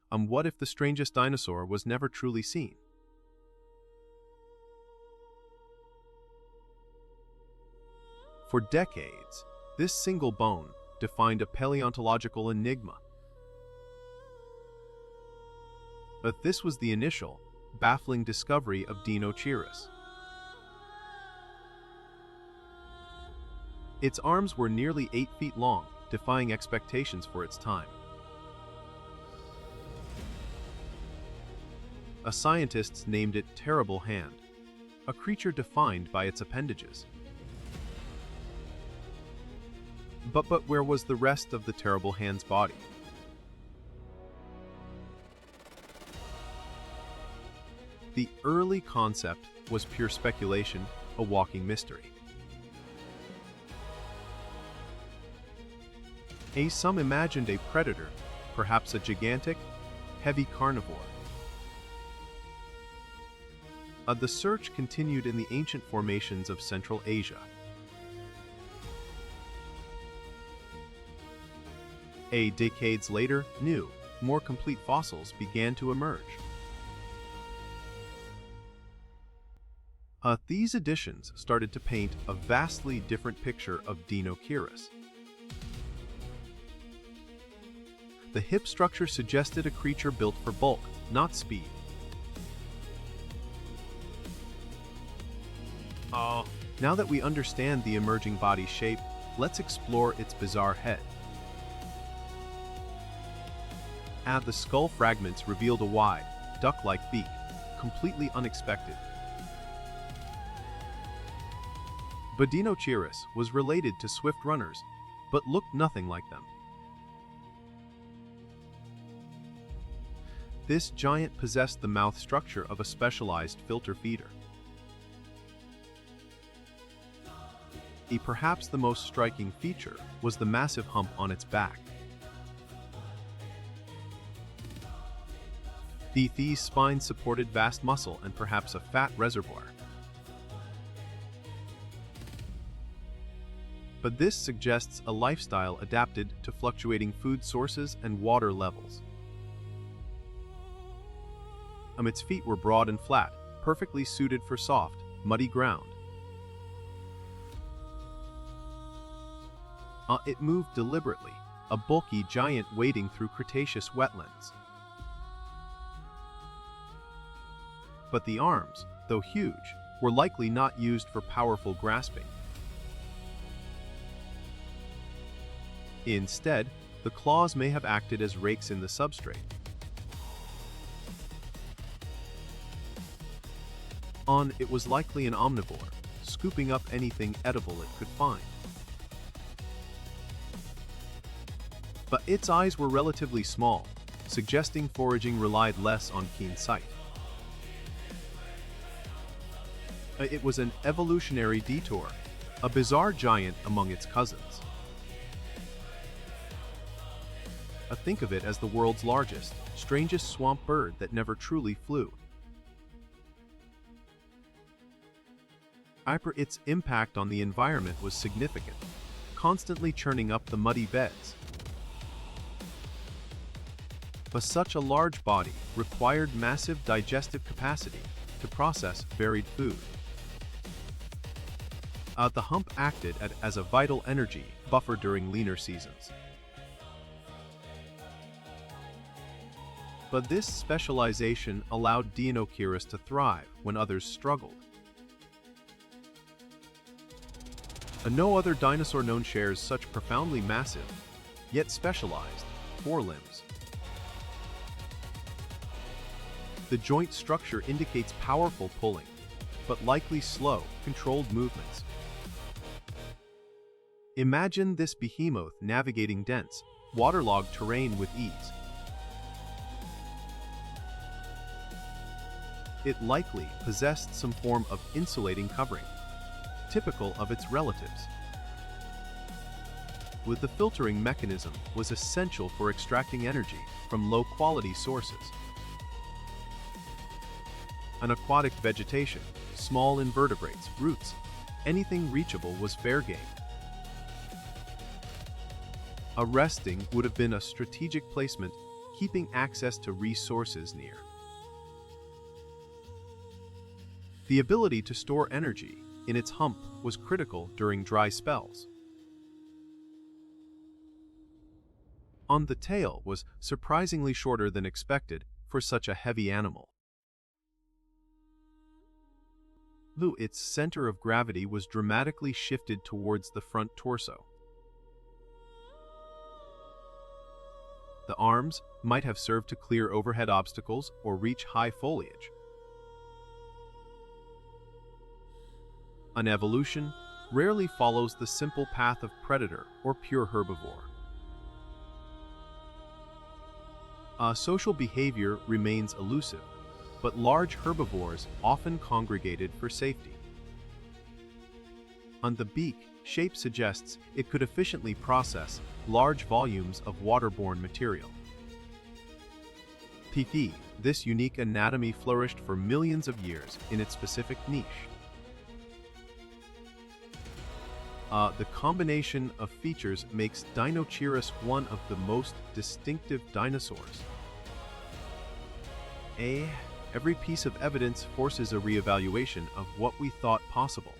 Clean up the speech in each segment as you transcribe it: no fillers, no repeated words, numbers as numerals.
What if the strangest dinosaur was never truly seen? For decades, this single bone defined a paleontological enigma. But this was the initial, baffling discovery of Deinocheirus. Its arms were nearly 8 feet long, defying expectations for its time. A scientist named it Terrible Hand, a creature defined by its appendages. But where was the rest of the Terrible Hand's body? The early concept was pure speculation, a walking mystery. Some imagined a predator, perhaps a gigantic, heavy carnivore. The search continued in the ancient formations of Central Asia. Decades later, new, more complete fossils began to emerge. These additions started to paint a vastly different picture of Deinocheirus. The hip structure suggested a creature built for bulk, not speed. Now that we understand the emerging body shape, let's explore its bizarre head. The skull fragments revealed a wide, duck-like beak, completely unexpected. But Deinocheirus was related to swift runners, but looked nothing like them. This giant possessed the mouth structure of a specialized filter feeder. Perhaps the most striking feature was the massive hump on its back. These spines supported vast muscle and perhaps a fat reservoir. But this suggests a lifestyle adapted to fluctuating food sources and water levels. Its feet were broad and flat, perfectly suited for soft, muddy ground. It moved deliberately, a bulky giant wading through Cretaceous wetlands. But the arms, though huge, were likely not used for powerful grasping. Instead, the claws may have acted as rakes in the substrate. It was likely an omnivore, scooping up anything edible it could find. But its eyes were relatively small, suggesting foraging relied less on keen sight. It was an evolutionary detour, a bizarre giant among its cousins. Think of it as the world's largest, strangest swamp bird that never truly flew. Its impact on the environment was significant, constantly churning up the muddy beds. But such a large body required massive digestive capacity to process varied food. The hump acted as a vital energy buffer during leaner seasons. But this specialization allowed Deinocheirus to thrive when others struggled. No other dinosaur known shares such profoundly massive, yet specialized, forelimbs. The joint structure indicates powerful pulling, but likely slow, controlled movements. Imagine this behemoth navigating dense, waterlogged terrain with ease. It likely possessed some form of insulating covering, typical of its relatives. The filtering mechanism was essential for extracting energy from low-quality sources. An aquatic vegetation, small invertebrates, roots, anything reachable was fair game. Resting would have been a strategic placement, keeping access to resources near. The ability to store energy in its hump was critical during dry spells. On the tail was surprisingly shorter than expected for such a heavy animal. Its center of gravity was dramatically shifted towards the front torso. The arms might have served to clear overhead obstacles or reach high foliage. An evolution rarely follows the simple path of predator or pure herbivore. Social behavior remains elusive, but large herbivores often congregated for safety. On the beak, shape suggests it could efficiently process large volumes of waterborne material. This unique anatomy flourished for millions of years in its specific niche. The combination of features makes Deinocheirus one of the most distinctive dinosaurs. Every piece of evidence forces a reevaluation of what we thought possible.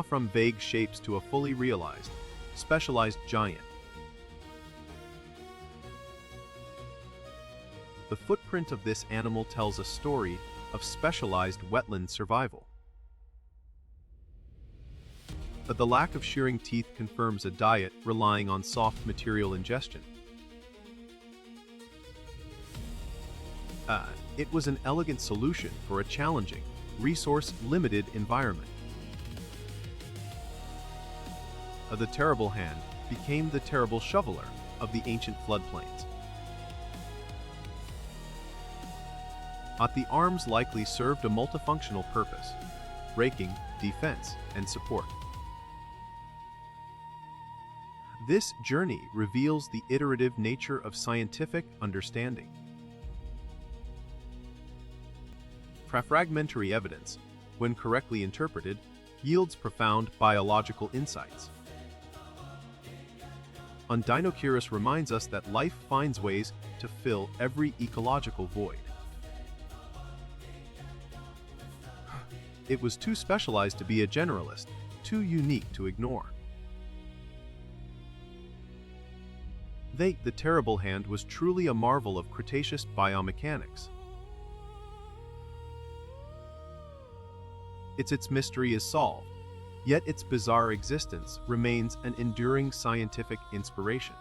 From vague shapes to a fully realized, specialized giant. The footprint of this animal tells a story of specialized wetland survival. But the lack of shearing teeth confirms a diet relying on soft material ingestion. It was an elegant solution for a challenging, resource-limited environment. The terrible hand became the terrible shoveler of the ancient floodplains. The arms likely served a multifunctional purpose: raking, defense, and support. This journey reveals the iterative nature of scientific understanding. Fragmentary evidence, when correctly interpreted, yields profound biological insights. Dinocheirus reminds us that life finds ways to fill every ecological void. It was too specialized to be a generalist, too unique to ignore. The terrible hand was truly a marvel of Cretaceous biomechanics. Its mystery is solved, yet its bizarre existence remains an enduring scientific inspiration.